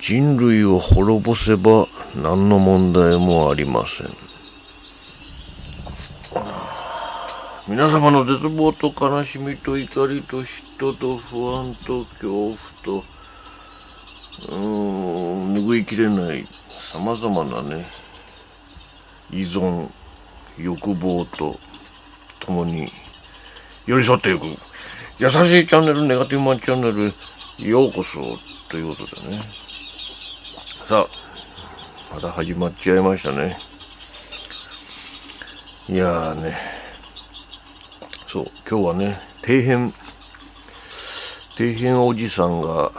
人類を滅ぼせば何の問題もありません。皆様の絶望と悲しみと怒りと嫉妬と不安と恐怖と拭いきれないさまざまなね依存欲望とともに寄り添っていく優しいチャンネル、ネガティブマンチャンネルへようこそということでね、さあまた始まっちゃいましたね。いやーね、そう今日はね底辺おじさんが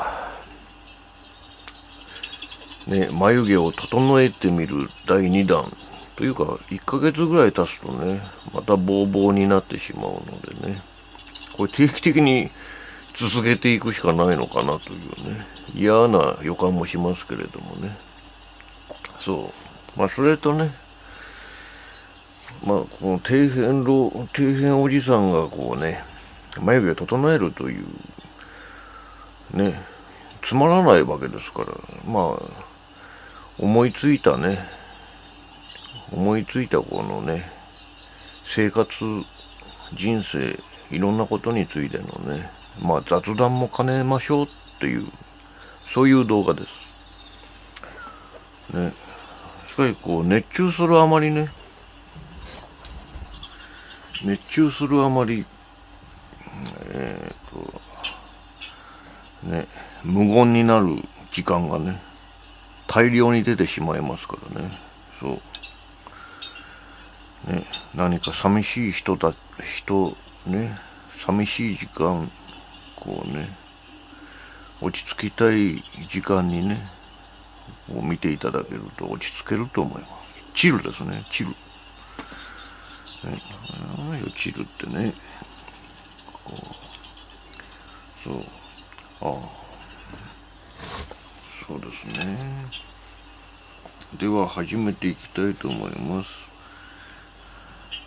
ね眉毛を整えてみる第2弾というか1ヶ月ぐらい経つとねまたボーボーになってしまうのでね、これ定期的に続けていくしかないのかなというね嫌な予感もしますけれどもね。そうまあそれとね、まあこの底辺おじさんがこうね眉毛を整えるというねつまらないわけですから、まあ思いついたこのね生活人生いろんなことについてのねまあ雑談も兼ねましょうっていうそういう動画ですね。しかしこう熱中するあまり無言になる時間がね大量に出てしまいますからね。そうね、何か寂しい寂しい時間こうね落ち着きたい時間にねを見ていただけると落ち着けると思います。チルですね、チルね、チルってねこうそうそうですね。では始めていきたいと思います。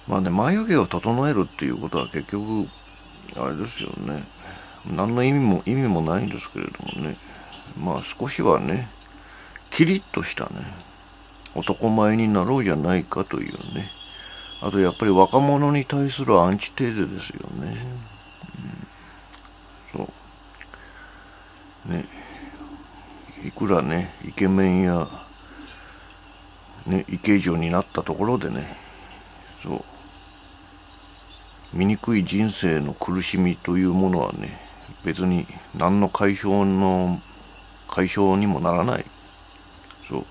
まあね眉毛を整えるっていうことは結局あれですよね、何の意味もないんですけれどもね、まあ少しはねキリッとしたね男前になろうじゃないかというね、あとやっぱり若者に対するアンチテーゼですよね。そうね、いくらねイケメンやねイケ女になったところでね、そう醜い人生の苦しみというものはね別に何の解消にもならない。そう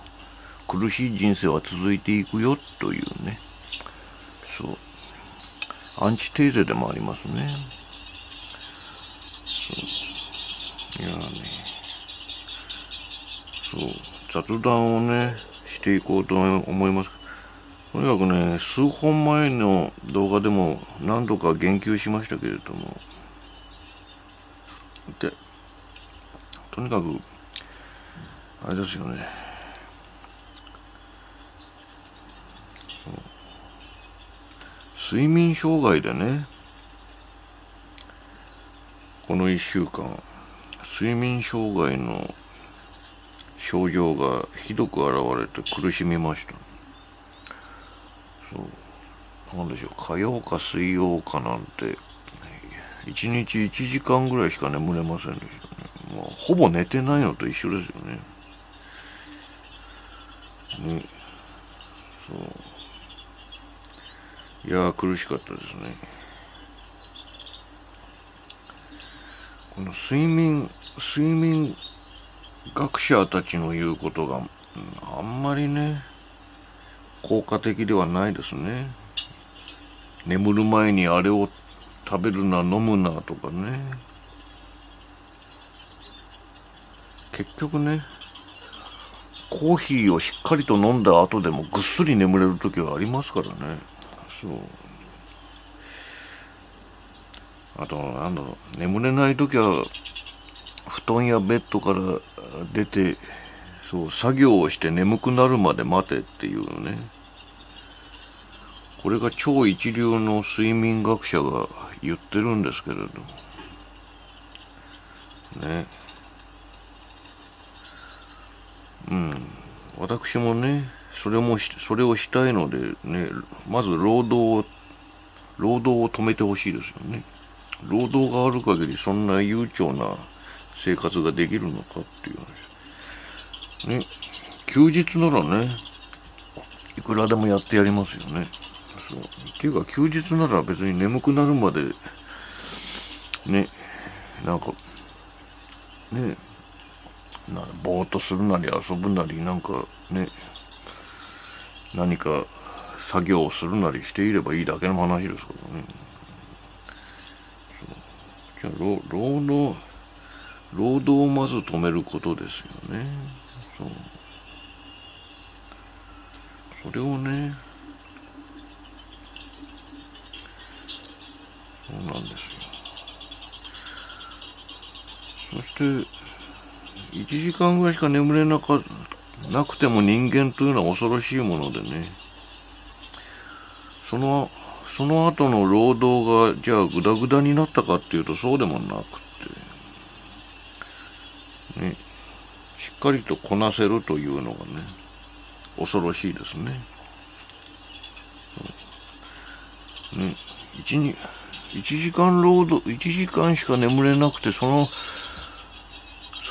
苦しい人生は続いていくよというね、そうアンチテーゼでもありますね。そういやね、そう雑談をねしていこうと思います。とにかくね数本前の動画でも何度か言及しましたけれども、でとにかくあれですよね、睡眠障害でねこの1週間睡眠障害の症状がひどく現れて苦しみました。そうなんでしょう、火曜か水曜かなんて1日1時間ぐらいしか眠れませんでしたね。もうほぼ寝てないのと一緒ですよね。そういや苦しかったですね。この睡眠学者たちの言うことがあんまりね効果的ではないですね。眠る前にあれを食べるな飲むなとかね、結局ねコーヒーをしっかりと飲んだ後でもぐっすり眠れる時はありますからね。そうあとなんだろう、眠れない時は布団やベッドから出てそう作業をして眠くなるまで待てっていうね、これが超一流の睡眠学者が言ってるんですけれどね。私もね、それをしたいのでね、まず労働を止めてほしいですよね。労働がある限りそんな悠長な生活ができるのかっていう話。ね、休日ならね、いくらでもやってやりますよね。そう。っていうか休日なら別に眠くなるまで、ね、なんか、ね、ぼーっとするなり遊ぶなり、なんかね、何か作業をするなりしていればいいだけの話ですからね。じゃあ労働をまず止めることですよね。そう。それをね、そうなんですよ。そして、1時間ぐらいしか眠れなくても人間というのは恐ろしいものでね、その後の労働がじゃあグダグダになったかっていうとそうでもなくて、ね、しっかりとこなせるというのがね、恐ろしいですね。ね、1時間1時間しか眠れなくて、そ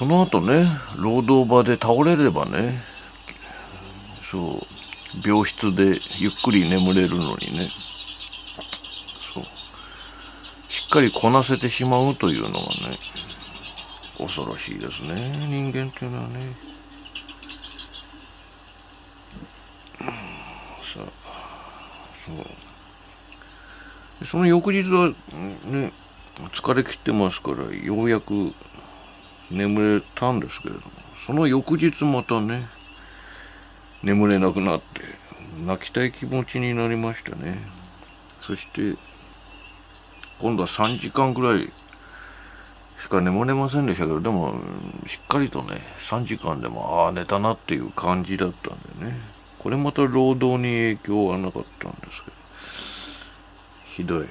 の後ね、労働場で倒れればね、そう、病室でゆっくり眠れるのにね、そう、しっかりこなせてしまうというのがね、恐ろしいですね、人間っていうのはね。さその翌日はね、疲れ切ってますから、ようやく眠れたんですけれども、その翌日またね、眠れなくなって、泣きたい気持ちになりましたね。そして、今度は3時間ぐらいしか眠れませんでしたけど、でも、しっかりとね、3時間でも、寝たなっていう感じだったんでね。これまた労働に影響はなかったんですけど、ひどい。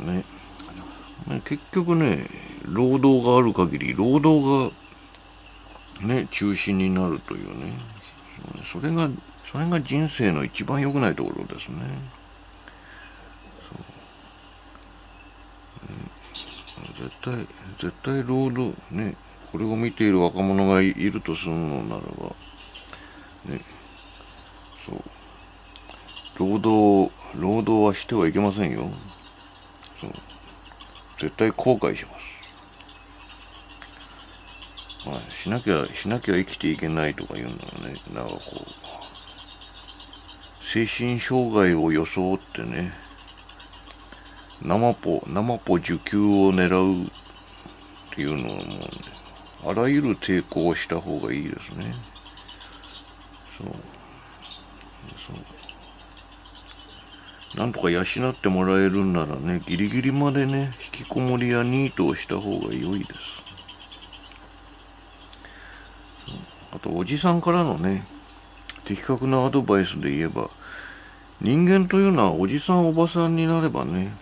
ね。結局ね、労働がある限り、労働がね、中心になるというね、それが人生の一番良くないところですね。絶対労働ね、これを見ている若者がいるとするのならば、ね、そう、労働はしてはいけませんよ。そう、絶対後悔します。しなきゃ生きていけないとか言うのはね、なんかこう、精神障害を装ってね、生ポ受給を狙うっていうのはもうね、あらゆる抵抗をした方がいいですね。そうなんとか養ってもらえるんならね、ギリギリまでね、引きこもりやニートをした方が良いです。あと、おじさんからのね、的確なアドバイスで言えば、人間というのはおじさんおばさんになればね、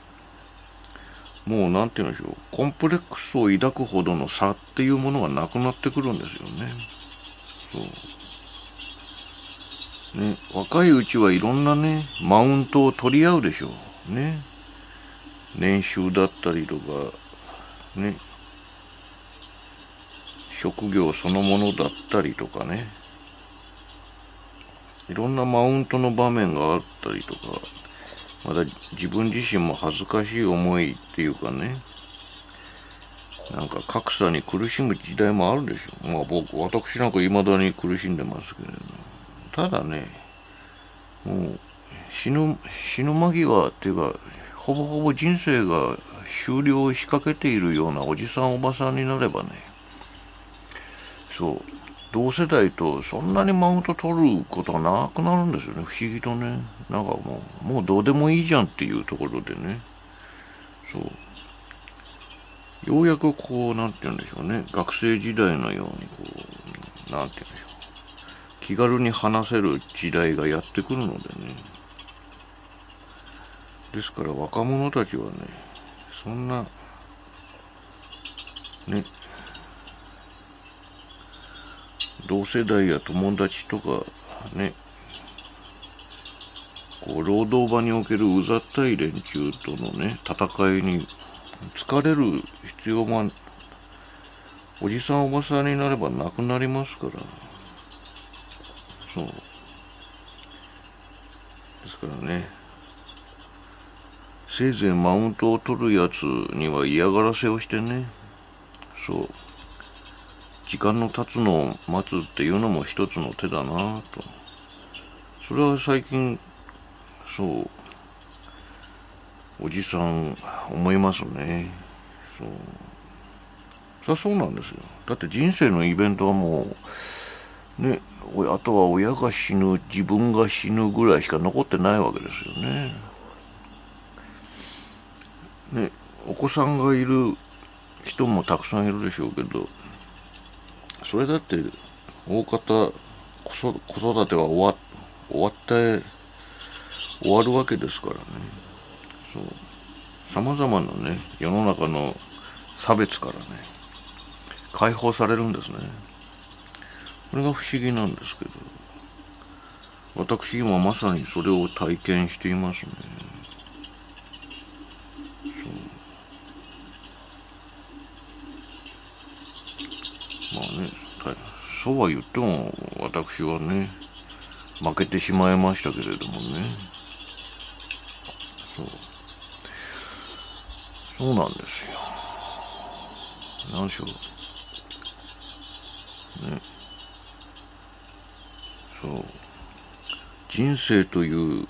もうなんて言うんでしょう、コンプレックスを抱くほどの差っていうものがなくなってくるんですよね。そうね、若いうちはいろんなね、マウントを取り合うでしょうね。年収だったりとかね、職業そのものだったりとかね、いろんなマウントの場面があったりとか、まだ自分自身も恥ずかしい思いっていうかね、なんか格差に苦しむ時代もあるでしょ。私なんか未だに苦しんでますけれども。ただね、もう死ぬ間際っていうか、ほぼほぼ人生が終了しかけているようなおじさんおばさんになればね、そう、同世代とそんなにマウント取ることがなくなるんですよね、不思議とね。なんかもうどうでもいいじゃんっていうところでね、そう。ようやくこう、なんて言うんでしょうね、学生時代のようにこう、なんて言うんでしょう、気軽に話せる時代がやってくるのでね。ですから若者たちはね、そんな、ね、同世代や友達とかね、こう労働場におけるうざったい連中とのね戦いに疲れる必要もおじさんおばさんになればなくなりますから。そうですからね、せいぜいマウントを取るやつには嫌がらせをしてね、そう時間の経つのを待つっていうのも一つの手だなと。それは最近そうおじさん思いますね。そうなんですよ。だって人生のイベントはもうね、あとは親が死ぬ自分が死ぬぐらいしか残ってないわけですよね。ね、お子さんがいる人もたくさんいるでしょうけど、それだって大方子育ては終わって終わるわけですからね。そうさまざまなね世の中の差別からね解放されるんですね。これが不思議なんですけど、私今まさにそれを体験していますね。まあね、そうは言っても私はね負けてしまいましたけれどもね。そうなんですよ。何でしょうね。そう人生という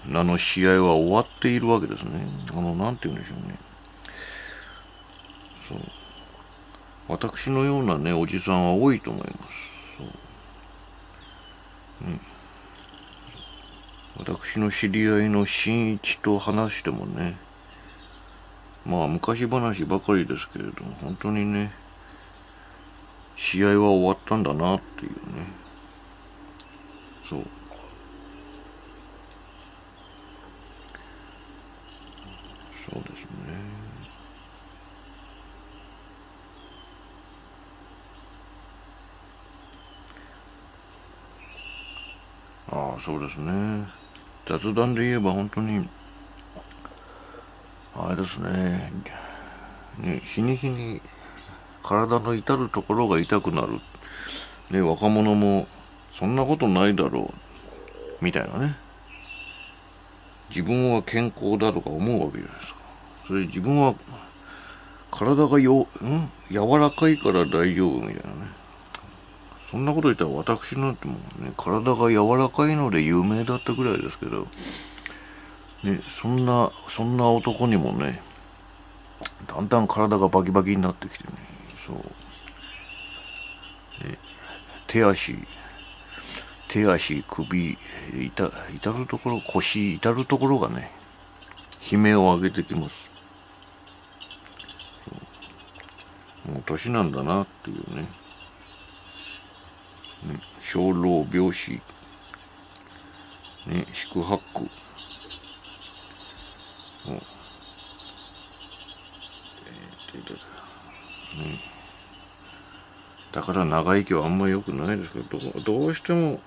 名の試合は終わっているわけですね。なんて言うんでしょうね。そう私のようなねおじさんは多いと思います。私の知り合いの新一と話してもね、まあ昔話ばかりですけれども、本当にね試合は終わったんだなっていうね。そうそうですね。ああそうですね。雑談で言えば本当にあれですね。日に日に体の至るところが痛くなる。ね、若者もそんなことないだろうみたいなね。自分は健康だとか思うわけじゃないですか。それ自分は体が柔らかいから大丈夫みたいなね。そんなこと言ったら私なんてもうね体が柔らかいので有名だったぐらいですけど、ね、そんな男にもねだんだん体がバキバキになってきてね、そう手足首至るところ腰至るところがね悲鳴を上げてきます。もう年なんだなっていうね。生老病死、ね、四苦八苦、だから長生きはあんまり良くないですけど、どうしても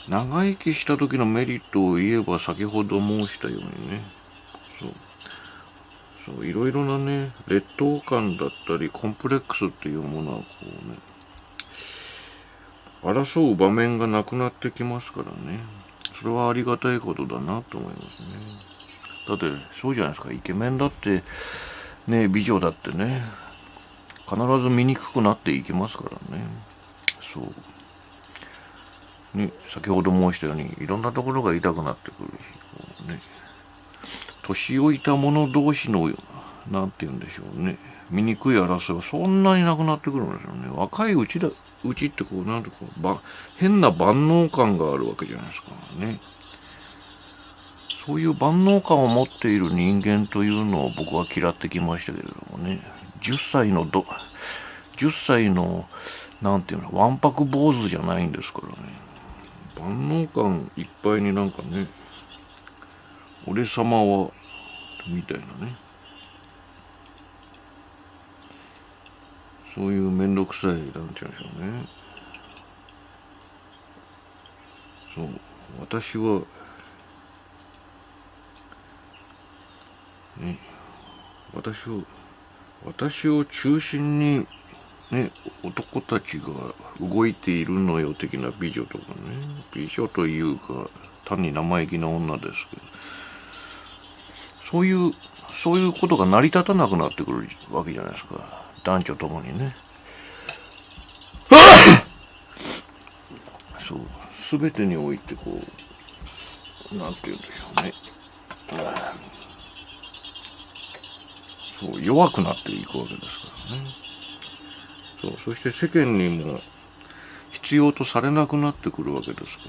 長生きした時のメリットを言えば先ほど申したようにね、いろいろなね劣等感だったりコンプレックスっていうものはこうね争う場面がなくなってきますからね。それはありがたいことだなと思いますね。だってそうじゃないですか。イケメンだってね美女だってね必ず醜くなっていきますからね。そうね、先ほど申したようにいろんなところが痛くなってくるし、こうね年老いた者同士のなんて言うんでしょうね醜い争いはそんなになくなってくるんですよね。若いうちってこうなんてこう変な万能感があるわけじゃないですかね。そういう万能感を持っている人間というのを僕は嫌ってきましたけれどもね。10歳のなんていうのわんぱく坊主じゃないんですからね。万能感いっぱいになんかね俺様はみたいなね、そういうめんどくさいなんて言うんでしょうね。そう、私はね、私を中心にね、男たちが動いているのよ的な美女とかね、美女というか単に生意気な女ですけど、そういうことが成り立たなくなってくるわけじゃないですか、男女ともにね。そう、全てにおいてこう、なんて言うんでしょうね、そう弱くなっていくわけですからね。そう、そして世間にも必要とされなくなってくるわけですか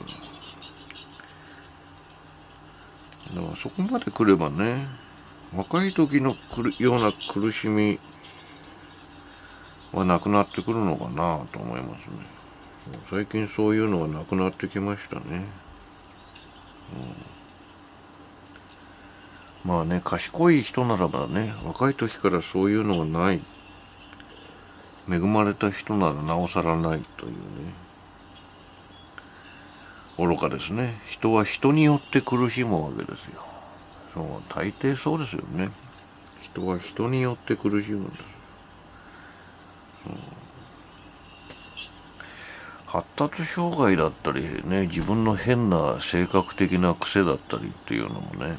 ら、だからそこまで来ればね、若い時のような苦しみはなくなってくるのかなと思いますね。最近そういうのはなくなってきましたね。まあね、賢い人ならばね、若い時からそういうのがない、恵まれた人ならなおさらないというね、愚かですね。人は人によって苦しむわけですよ。そう、大抵そうですよね。人は人によって苦しむんです。発達障害だったりね、自分の変な性格的な癖だったりっていうのもね、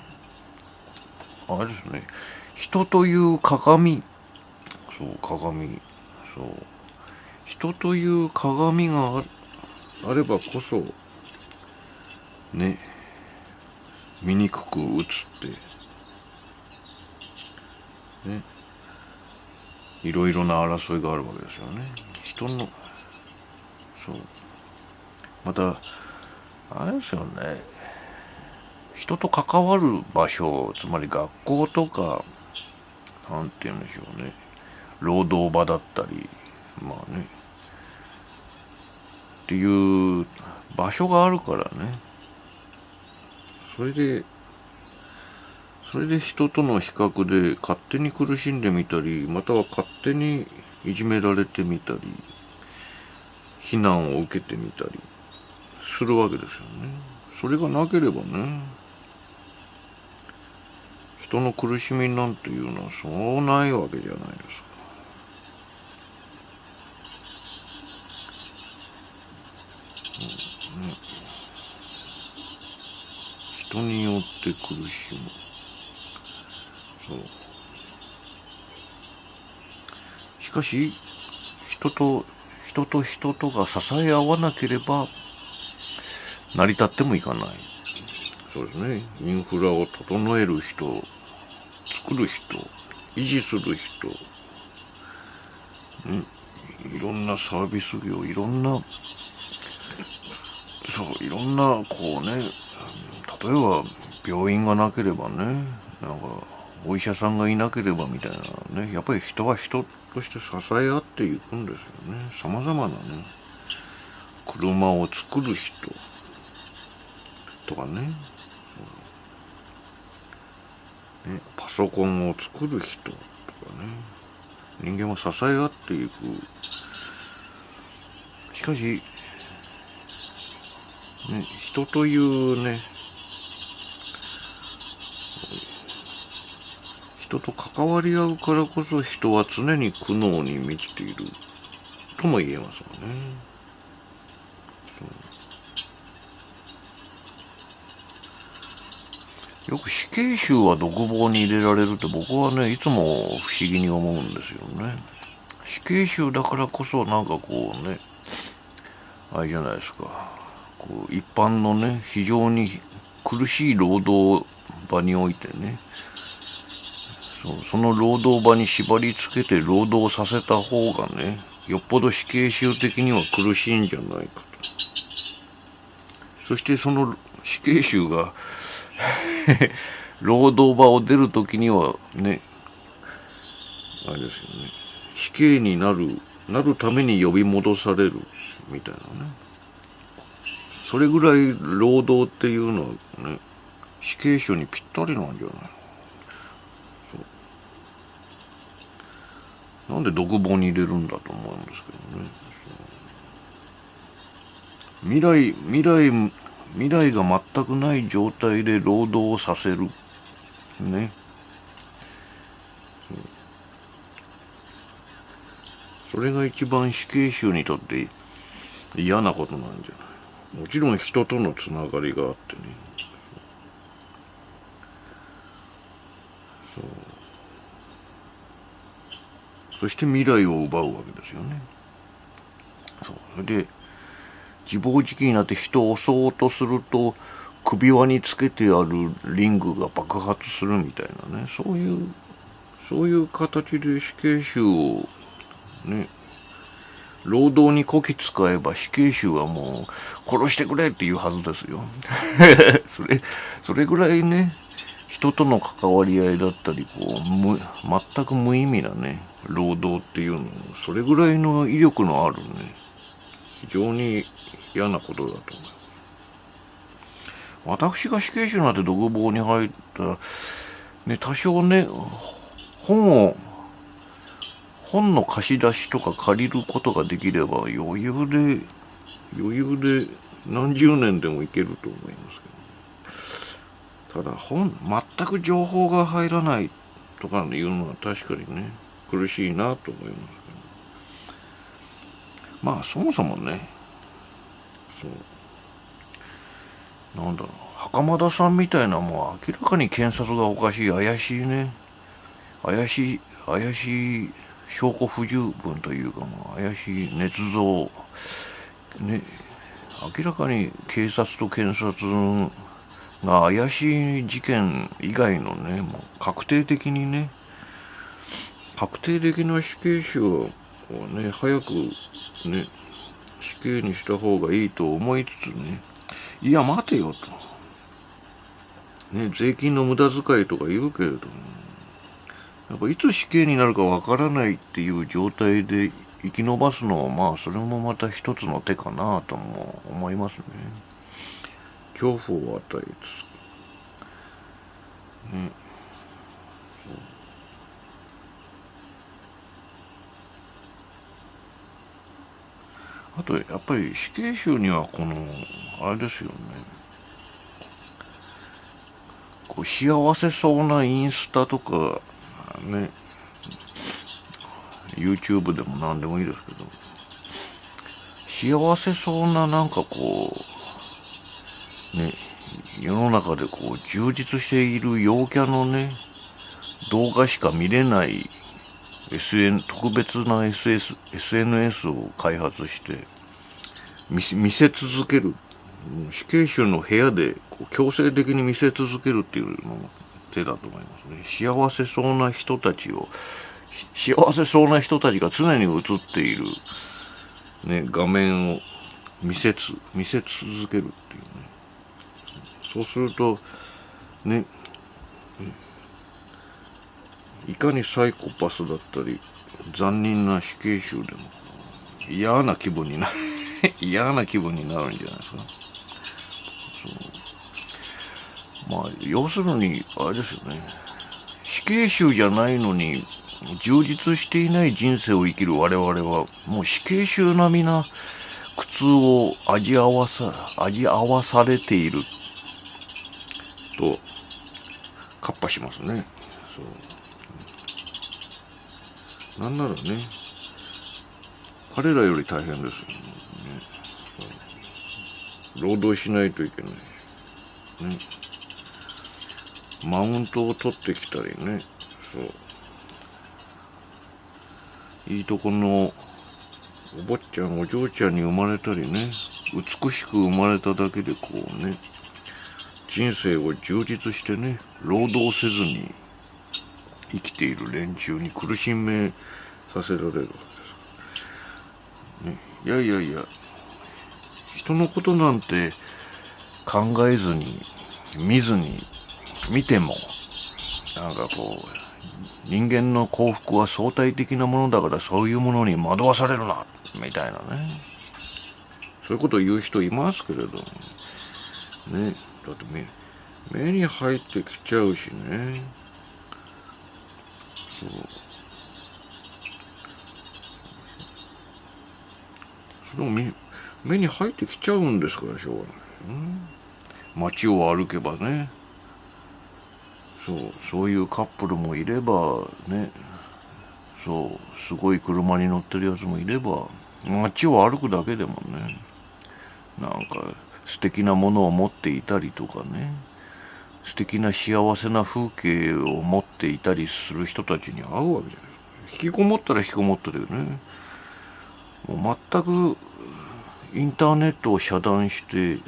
あれですね、人という鏡、そう鏡、そう、人という鏡があればこそね、醜く映ってね、いろいろな争いがあるわけですよね。人の、そう、またあれですよね、人と関わる場所、つまり学校とか、なんて言うんでしょうね、労働場だったり、まあね、っていう場所があるからね、それで人との比較で勝手に苦しんでみたり、または勝手にいじめられてみたり、非難を受けてみたりするわけですよね。それがなければね、人の苦しみなんていうのはそうないわけじゃないですか。ね、人によって苦しむ。そう。しかし、人とが支え合わなければ成り立ってもいかない。そうですね。インフラを整える人、作る人、維持する人、ね、いろんなサービス業、いろんな、そう、いろんな、こうね、例えば病院がなければね、なんか、お医者さんがいなければみたいなね、やっぱり人は人として支え合っていくんですよね。様々なね、車を作る人とかね、パソコンを作る人とかね、人間は支え合っていく。しかし、ね、人というね、人と関わり合うからこそ人は常に苦悩に満ちているとも言えますよね。よく死刑囚は独房に入れられるって僕はね、いつも不思議に思うんですよね。死刑囚だからこそなんかこうね、あれじゃないですか、こう一般のね、非常に苦しい労働場においてね、その労働場に縛り付けて労働させた方がね、よっぽど死刑囚的には苦しいんじゃないかと。そしてその死刑囚が労働場を出るときにはね、あれですよね、死刑になるために呼び戻されるみたいなね。それぐらい労働っていうのはね、死刑囚にぴったりなんじゃないの。なんで独房に入れるんだと思うんですけどね。未来が全くない状態で労働をさせるね。それが一番死刑囚にとって嫌なことなんじゃない。もちろん人とのつながりがあってね。そして未来を奪うわけですよね。それで自暴自棄になって人を襲おうとすると首輪につけてあるリングが爆発するみたいなね、そういう形で死刑囚をね、労働にこき使えば死刑囚はもう殺してくれっていうはずですよ。それぐらいね、人との関わり合いだったり全く無意味なね労働っていうの、それぐらいの威力のあるね、非常に嫌なことだと思います。私が死刑囚なんて独房に入ったらね、多少ね本の貸し出しとか借りることができれば余裕で何十年でもいけると思いますけど、ただ全く情報が入らないとかいうのは確かにね苦しいなと思いますけど、まあそもそもね、なんだろう、袴田さんみたいなもう明らかに検察がおかしい怪しい証拠不十分というか、もう怪しい捏造ね、明らかに警察と検察が怪しい事件以外のね、もう確定的な死刑囚をね早くね死刑にした方がいいと思いつつね、いや待てよとね、税金の無駄遣いとか言うけれども、やっぱいつ死刑になるかわからないっていう状態で生き延ばすのは、まあそれもまた一つの手かなとも思いますね。恐怖を与えつつね。あとやっぱり死刑囚にはあれですよね、幸せそうなインスタとかね、 YouTube でも何でもいいですけど、幸せそうなね、世の中で充実している陽キャのね動画しか見れない 特別な SNS を開発して見せ続ける、死刑囚の部屋で強制的に見せ続けるっていうのも手だと思いますね。幸せそうな人たちが常に映っている、ね、画面を見せ続けるっていうね。そうするとね、いかにサイコパスだったり残忍な死刑囚でも嫌な気分になる嫌な気分になるんじゃないですか。まあ要するにあれですよね、死刑囚じゃないのに充実していない人生を生きる我々はもう死刑囚並みな苦痛を味合わされているとカッパしますね。なんならね、彼らより大変ですよね。労働しないといけないしね、マウントを取ってきたりね、いいとこのお坊ちゃんお嬢ちゃんに生まれたりね、美しく生まれただけで人生を充実してね労働せずに生きている連中に苦しめさせられるわけです、ね。いや人のことなんて考えずに見ても人間の幸福は相対的なものだからそういうものに惑わされるなみたいなね、そういうことを言う人いますけれどね、だって目に入ってきちゃうしね。それも目に入ってきちゃうんですからしょうがない。街を歩けばね、そういうカップルもいればね、すごい車に乗ってるやつもいれば、街を歩くだけでもね、なんか素敵なものを持っていたりとかね、素敵な幸せな風景を持っていたりする人たちに会うわけじゃないですか。引きこもったら引きこもったでね、もう全くインターネットを遮断して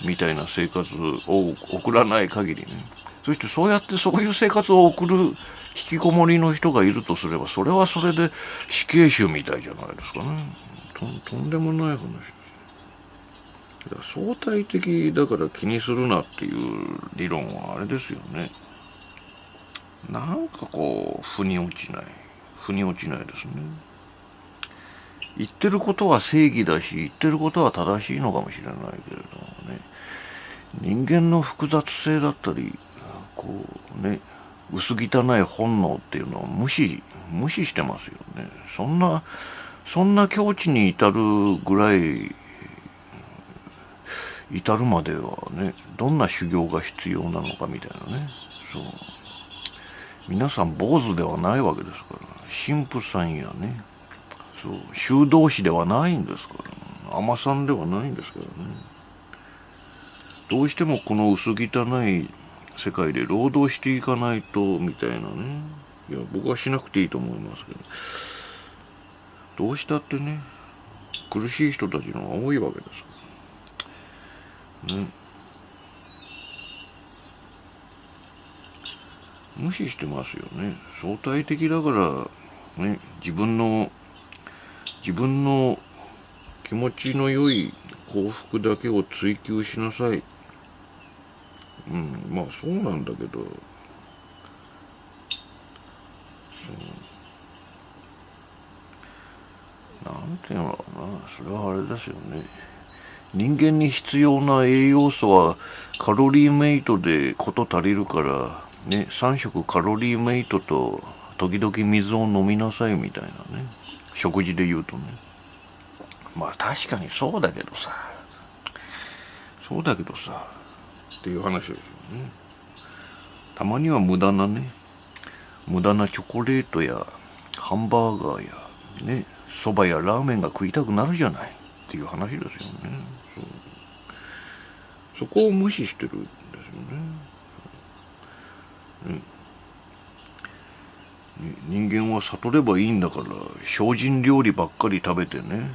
みたいな生活を送らない限りね、そしてそうやってそういう生活を送る引きこもりの人がいるとすれば、それはそれで死刑囚みたいじゃないですかね。とんでもない話です。だから相対的だから気にするなっていう理論はあれですよね。なんかこう腑に落ちないですね。言ってることは正義だし、言ってることは正しいのかもしれないけれどもね、人間の複雑性だったり、こうね、薄汚い本能っていうのを無視してますよね。そんな境地に至るぐらい、至るまではね、どんな修行が必要なのかみたいなね。皆さん坊主ではないわけですから、神父さんやね、修道士ではないんですから、尼さんではないんですからね。どうしてもこの薄汚い世界で労働していかないとみたいなね。いや、僕はしなくていいと思いますけど、どうしたってね、苦しい人たちの方が多いわけですからね。無視してますよね。相対的だからね、自分の気持ちの良い幸福だけを追求しなさい。まあそうなんだけど、なんていうのかな、それはあれですよね。人間に必要な栄養素はカロリーメイトで事足りるからね、3食カロリーメイトと時々水を飲みなさいみたいなね、食事で言うとね。まあ確かにそうだけどさっていう話ですよね。たまには無駄なチョコレートやハンバーガーやね、そばやラーメンが食いたくなるじゃないっていう話ですよね。そこを無視してるんですよね。人間は悟ればいいんだから、精進料理ばっかり食べてね、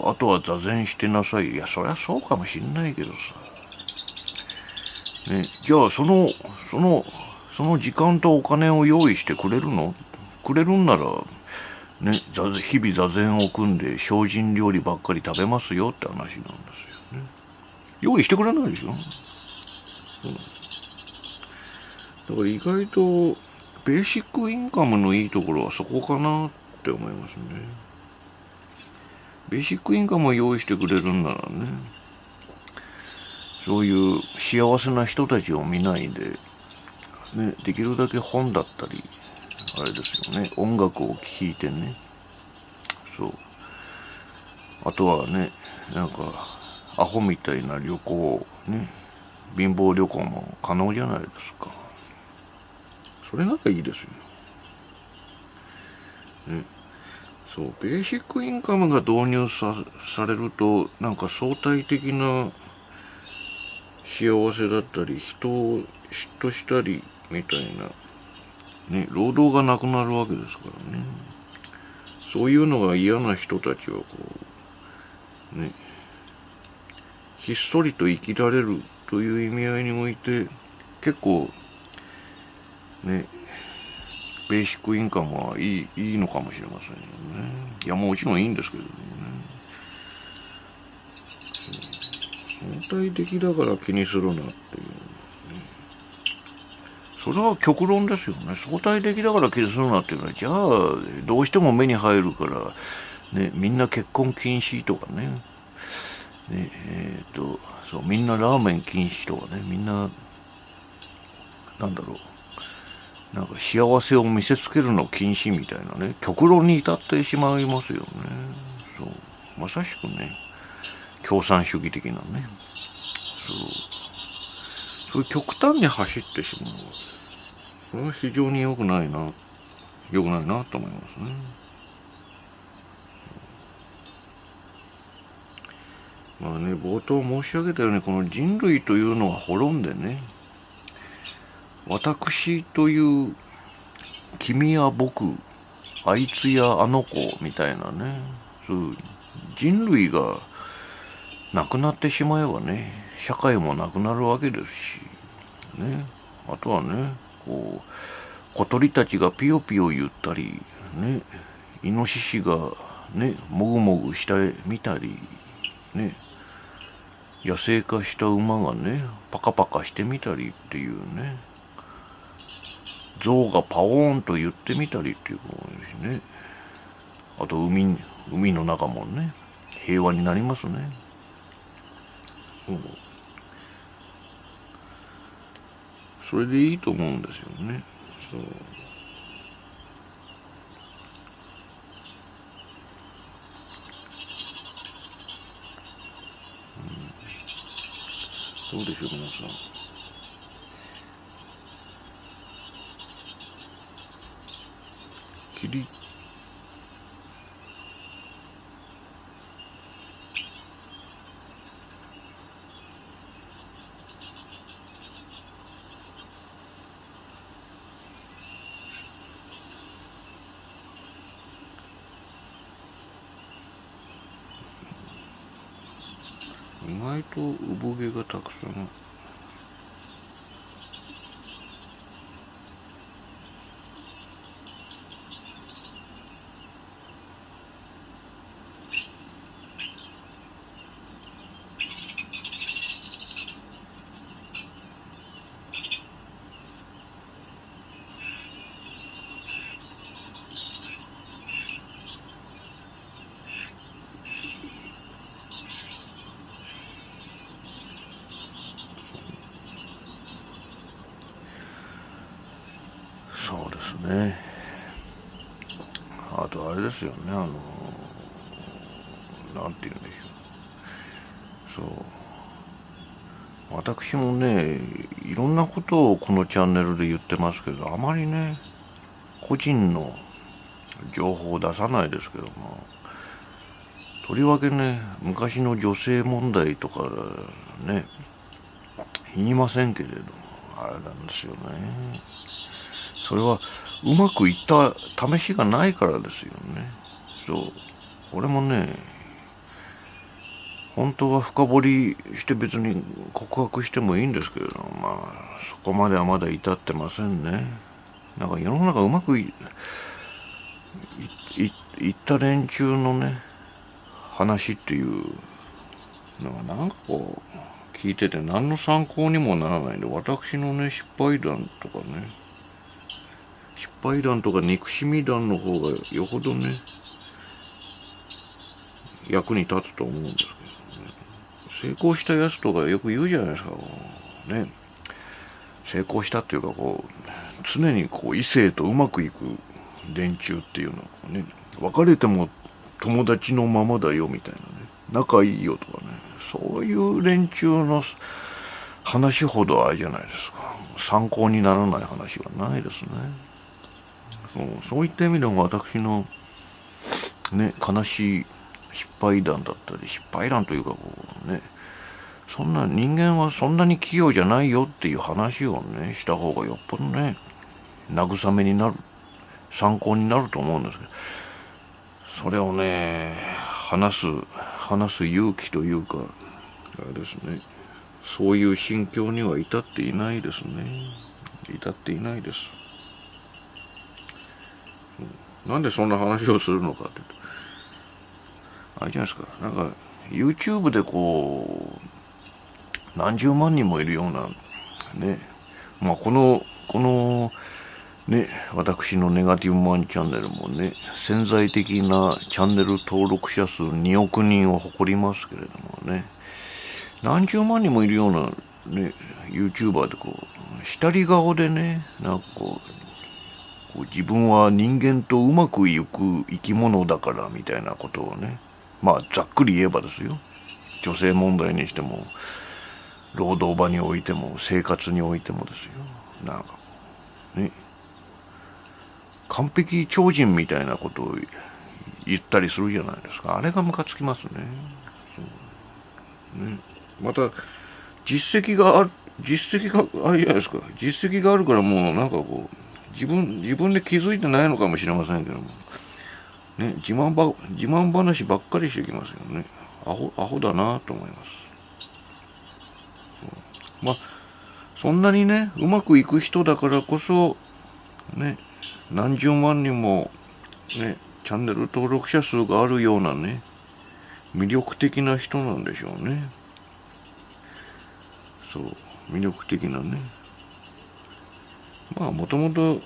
あとは座禅してなさい。いや、そりゃそうかもしんないけどさ。ね、じゃあその時間とお金を用意してくれるの？くれるんなら、ね、日々座禅を組んで精進料理ばっかり食べますよって話なんですよね。用意してくれないでしょ。だから意外とベーシックインカムのいいところはそこかなって思いますね。ベーシックインカムを用意してくれるんならね、そういう幸せな人たちを見ないで、ね、できるだけ本だったり、あれですよね、音楽を聴いてね、あとはね、なんかアホみたいな旅行ね、貧乏旅行も可能じゃないですか。それなんかいいですよね。ベーシックインカムが導入されると、なんか相対的な幸せだったり、人を嫉妬したりみたいな、ね、労働がなくなるわけですからね。そういうのが嫌な人たちはこう、ね、ひっそりと生きられるという意味合いにおいて、結構、ね、ベーシックインカムはいいのかもしれませんよね。いや、もちろんいいんですけどね。相対的だから気にするなっていう、ね。それは極論ですよね。相対的だから気にするなっていうのは、じゃあ、どうしても目に入るから、ね、みんな結婚禁止とかね。みんなラーメン禁止とかね、みんな、なんだろう。なんか幸せを見せつけるの禁止みたいなね、極論に至ってしまいますよね。まさしくね、共産主義的なね。そういう極端に走ってしまう。それは非常に良くないなと思いますね。まあね、冒頭申し上げたように、この人類というのは滅んでね、私という君や僕、あいつやあの子みたいなね、そういう人類がなくなってしまえばね、社会もなくなるわけですし、ね、あとはね、こう、小鳥たちがピヨピヨ言ったり、ね、イノシシがね、もぐもぐしてみたり、ね、野生化した馬がね、パカパカしてみたりっていうね、象がパオーンと言ってみたりっていうことですね。あと海の中もね、平和になりますね。それでいいと思うんですよね。そう。どうでしょう、皆さん。キリ意外と産毛がたくさん。そうですね。あとあれですよね、なんて言うんでしょう。そう。私もね、いろんなことをこのチャンネルで言ってますけど、あまりね、個人の情報を出さないですけども、とりわけね、昔の女性問題とかね、言いませんけれども、あれなんですよね。それはうまくいった試しがないからですよね。そう。俺もね、本当は深掘りして別に告白してもいいんですけれども、まあ、そこまではまだ至ってませんね。なんか世の中うまくいった連中のね、話っていうのがなんかこう、聞いてて何の参考にもならないんで、私のね、失敗談とかね、失敗談とか憎しみ談の方がよほどね、役に立つと思うんですけどね。成功したやつとかよく言うじゃないですか。ね。成功したっていうかこう、常にこう異性とうまくいく連中っていうのはね、別れても友達のままだよみたいなね、仲いいよとかね、そういう連中の話ほどあれじゃないですか。参考にならない話はないですね。そういった意味でも私のね、悲しい失敗談だったり、失敗談というかこうね、そんな人間はそんなに器用じゃないよっていう話をね、した方がよっぽどね、慰めになる、参考になると思うんですけど、それをね、話す勇気というか、あれですね、そういう心境には至っていないですね。至っていないです。なんでそんな話をするのかって言うと、あれじゃないですか、なんか YouTube でこう何十万人もいるようなね、まあこのね、私のネガティブマンチャンネルもね、潜在的なチャンネル登録者数2億人を誇りますけれどもね、何十万人もいるようなね、YouTuber でこう、下り顔でね、なんかこう自分は人間とうまくいく生き物だからみたいなことをね、まあざっくり言えばですよ、女性問題にしても労働場においても生活においてもですよ。なんかね、完璧超人みたいなことを言ったりするじゃないですか。あれがムカつきますね。そうね。また実績があるじゃないですか。実績があるからもうなんかこう自分で気づいてないのかもしれませんけどもね、自慢話ばっかりしてきますよね。アホだなと思います。まあそんなにねうまくいく人だからこそね、何十万人もねチャンネル登録者数があるようなね魅力的な人なんでしょうね。そう、魅力的なね。まあもともと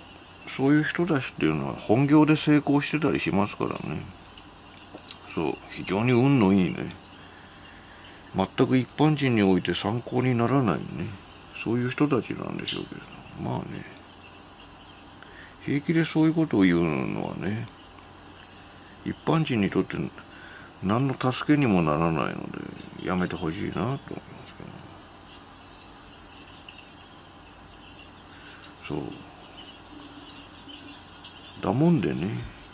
そういう人たちっていうのは本業で成功してたりしますからね。そう、非常に運のいいね。全く一般人において参考にならないね。そういう人たちなんでしょうけど。まあね。平気でそういうことを言うのはね、一般人にとって何の助けにもならないので、やめてほしいなと思いますけど。そう。だもんでね、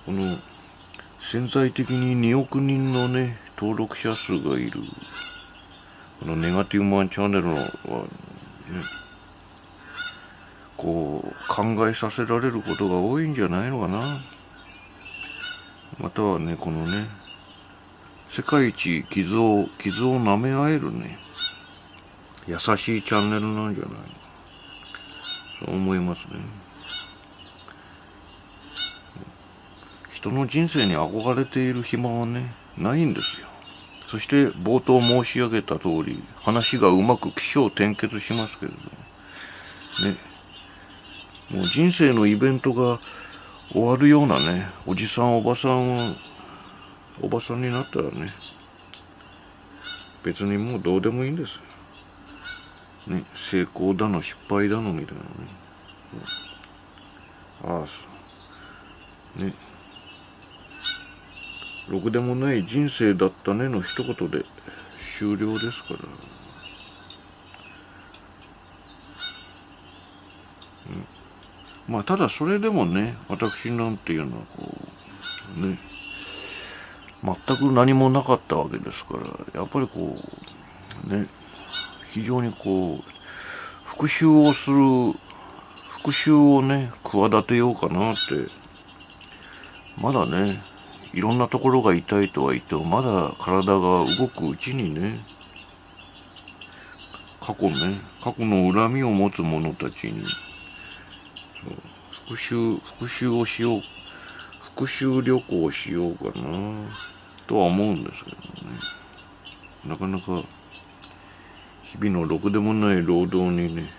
この潜在的に2億人のね、登録者数がいる、このネガティブマンチャンネルはね、こう、考えさせられることが多いんじゃないのかな。またはね、このね、世界一傷を舐め合えるね、優しいチャンネルなんじゃないの。そう思いますね。人の人生に憧れている暇はね、ないんですよ。そして冒頭申し上げた通り、話がうまく起承転結しますけれどね、もう人生のイベントが終わるようなね、おじさんおばさんになったらね、別にもうどうでもいいんですよ。ね、成功だの失敗だのみたいなね。ああ、そうね。ろくでもない人生だったねの一言で終了ですから。まあただそれでもね、私なんていうのはこうね、全く何もなかったわけですから、やっぱりこうね、非常にこう復讐をね企てようかなって。まだね、いろんなところが痛いとは言っても、まだ体が動くうちにね、過去の恨みを持つ者たちに復讐をしよう、復讐旅行をしようかなとは思うんですけどね。なかなか日々のろくでもない労働にね、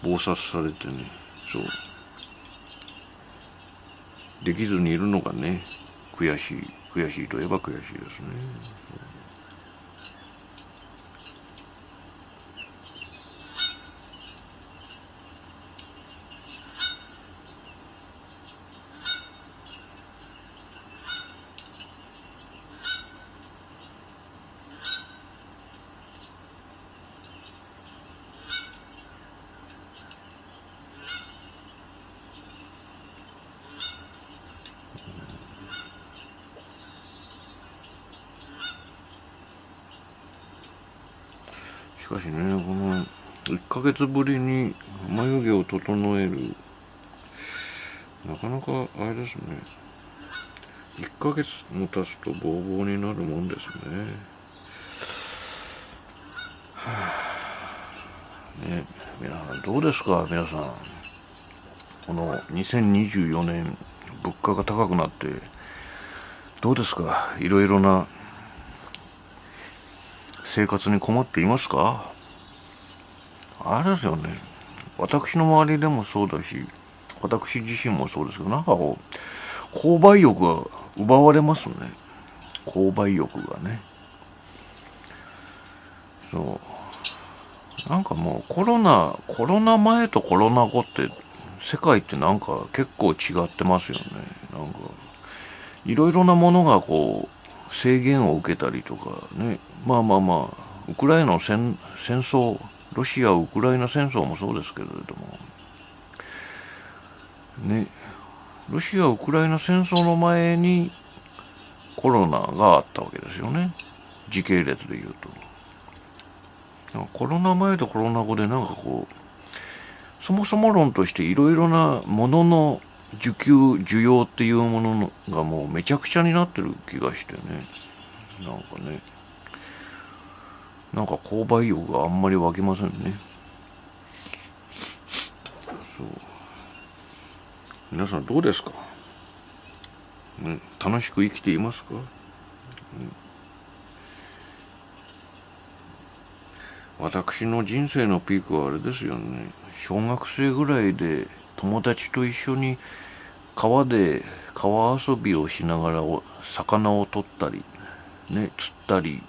忙殺されてね、そうできずにいるのがね、悔しいといえば悔しいですね。しかしね、この1ヶ月ぶりに眉毛を整える、なかなかあれですね、1ヶ月も経つとボーボーになるもんですね。ね、皆さんどうですか。皆さん、この2024年物価が高くなってどうですか。いろいろな生活に困っていますか。あれですよね、私の周りでもそうだし、私自身もそうですけど、なんかこう購買欲が奪われますね。購買欲がね。そうなんかもうコロナ前とコロナ後って世界ってなんか結構違ってますよね。なんかいろいろなものがこう制限を受けたりとかね、まあウクライナの戦争、ロシア・ウクライナ戦争もそうですけれどもね、ロシア・ウクライナ戦争の前にコロナがあったわけですよね、時系列でいうと。コロナ前とコロナ後でなんかこうそもそも論としていろいろなものの需要っていうものがもうめちゃくちゃになってる気がしてね、なんか購買意欲があんまり湧きませんね。そう、皆さんどうですか、ね、楽しく生きていますか、私の人生のピークはあれですよね、小学生ぐらいで友達と一緒に川で川遊びをしながら魚を取ったりね、釣ったり、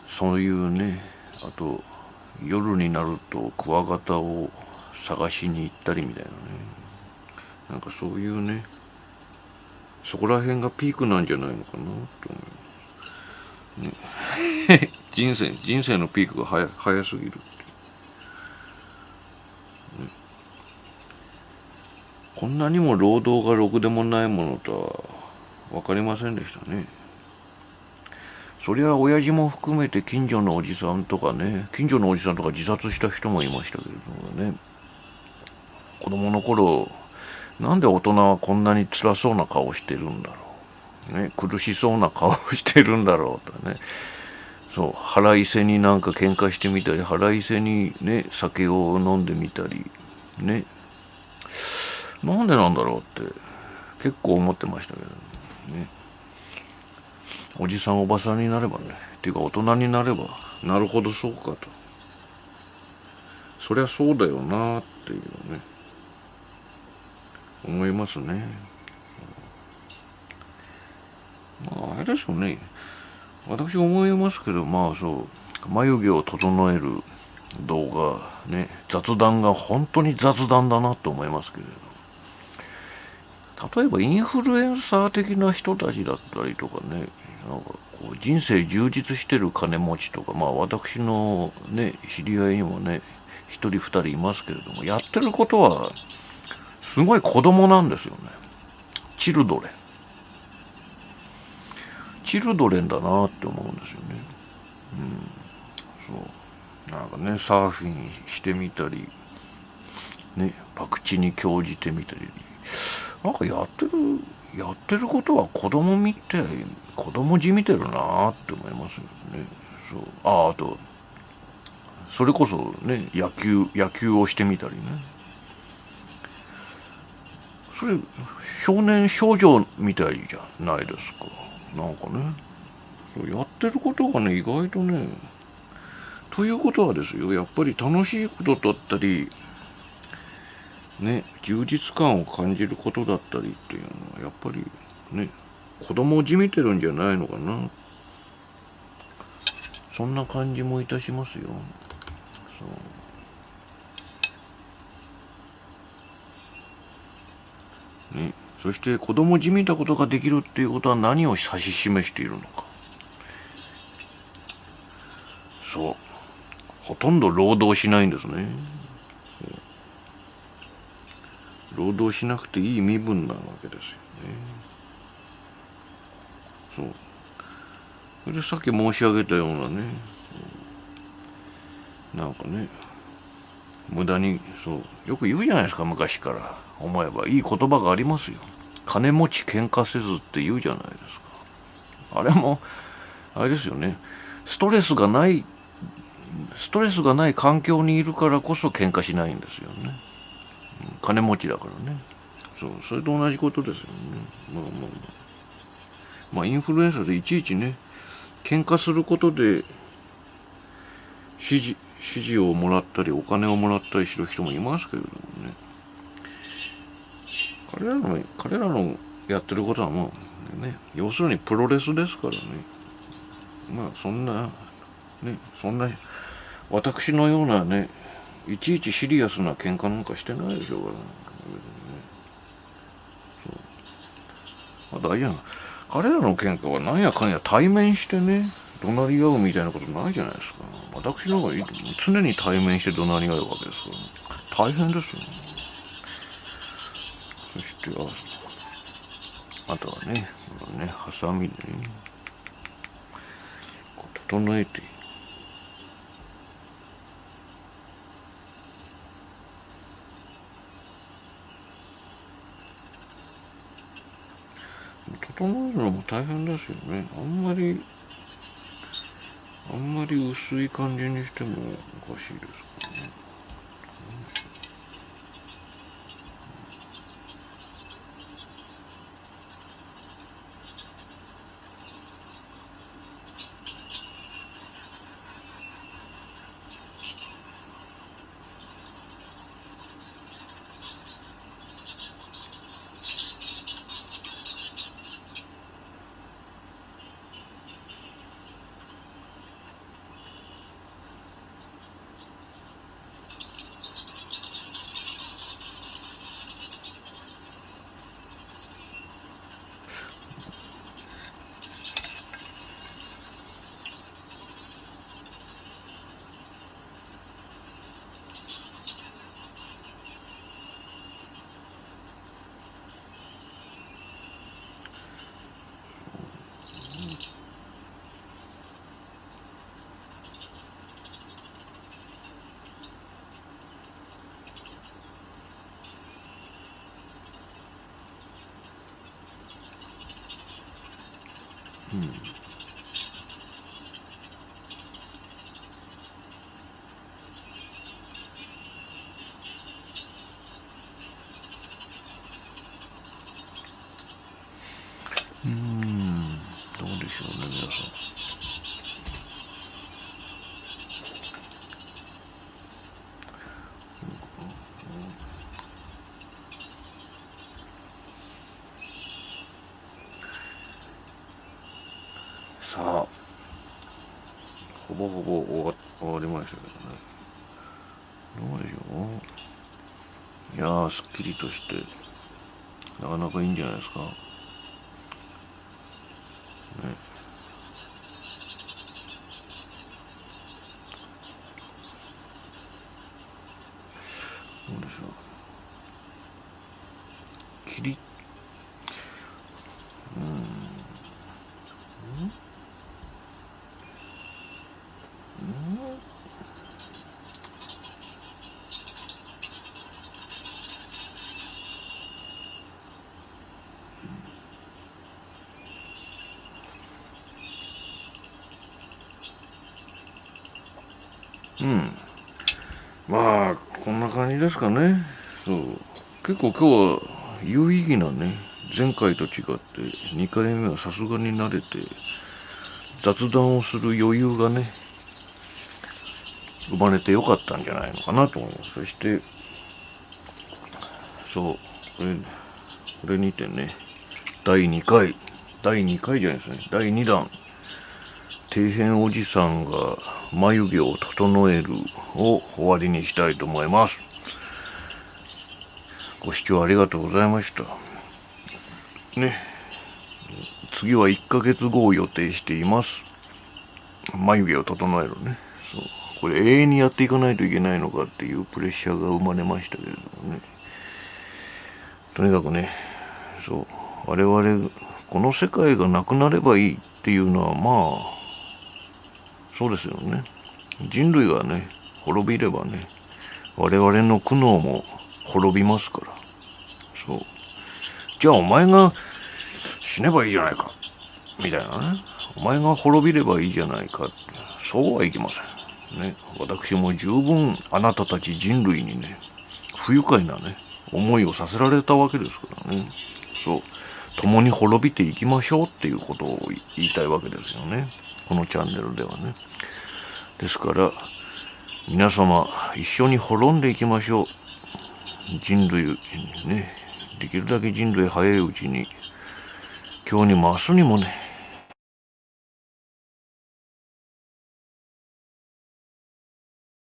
そういうね、あと夜になるとクワガタを探しに行ったりみたいなね、なんかそういうね、そこら辺がピークなんじゃないのかなと思う、ね、人生のピークが早すぎるって、ね、こんなにも労働がろくでもないものとは分かりませんでしたね。そりゃ親父も含めて近所のおじさんとか自殺した人もいましたけれどもね、子供の頃なんで大人はこんなに辛そうな顔してるんだろう、ね、苦しそうな顔してるんだろうとね、そう腹いせになんか喧嘩してみたり、腹いせにね酒を飲んでみたりね、なんでなんだろうって結構思ってましたけどね。おじさんおばさんになればね、っていうか大人になればなるほどそうかと、そりゃそうだよなっていうね思いますね。まああれですよね、私思いますけど、まあそう眉毛を整える動画ね、雑談が本当に雑談だなと思いますけれど、例えばインフルエンサー的な人たちだったりとかね、なんかこう人生充実してる金持ちとか、まあ私のね知り合いにもね一人二人いますけれども、やってることはすごい子供なんですよね。チルドレンだなって思うんですよね。そうなんかね、サーフィンしてみたりね、博打に興じてみたり、なんかやってることは子供じみてるなって思いますよね。そう、あとそれこそね野球をしてみたりね、それ少年少女みたいじゃないですか。なんかね、そうやってることがね意外とね、ということはですよ、やっぱり楽しいことだったりね、充実感を感じることだったりっていうのはやっぱりね子供をじみてるんじゃないのかな、そんな感じもいたしますよ。そうね、そして子供じみたことができるっていうことは何を指し示しているのか。そう、ほとんど労働しないんですね。労働しなくていい身分なわけですよね。そうそれでさっき申し上げたようなね、なんかね無駄に、そうよく言うじゃないですか、昔から思えばいい言葉がありますよ。金持ち喧嘩せずって言うじゃないですか。あれもあれですよね、ストレスがない環境にいるからこそ喧嘩しないんですよね。金持ちだからね。それと同じことですよね。まあインフルエンサーでいちいちね喧嘩することで支持をもらったりお金をもらったりする人もいますけれどもね、彼らのやってることはもうね、要するにプロレスですからね。まあそんな私のようなねいちいちシリアスな喧嘩なんかしてないでしょうからね。そう、あとあれじゃん、彼らの喧嘩はなんやかんや対面してね、怒鳴り合うみたいなことないじゃないですか。私の方が常に対面して怒鳴り合うわけですから、大変ですよね。そしてあとはね、ハサミでね、こう整えて、整えるのも大変ですよね。あんまり薄い感じにしてもおかしいですからね。どうでしょうね、皆さん。さあ、ほぼほぼ終わりましたけどね。どうでしょう。いやー、すっきりとしてなかなかいいんじゃないですかね。どうでしょう。まあこんな感じですかね。そう、結構今日は有意義なね、前回と違って2回目はさすがに慣れて雑談をする余裕がね生まれてよかったんじゃないのかなと思います。そしてそうこれにてね、第2回じゃないですね、第2弾底辺おじさんが眉毛を整えるを終わりにしたいと思います。ご視聴ありがとうございましたね。次は1ヶ月後を予定しています。眉毛を整えるね。そう、これ永遠にやっていかないといけないのかっていうプレッシャーが生まれましたけれどもね。とにかくね、そう我々この世界がなくなればいいっていうのはまあそうですよね。人類がね滅びればね、我々の苦悩も滅びますから。そう、じゃあお前が死ねばいいじゃないかみたいなね、お前が滅びればいいじゃないかって、そうはいきませんね。私も十分あなたたち人類にね不愉快なね思いをさせられたわけですからね。そう、共に滅びていきましょうっていうことを言いたいわけですよね、このチャンネルではね。ですから皆様一緒に滅んでいきましょう。人類ね、できるだけ人類早いうちに、今日にも明日にもね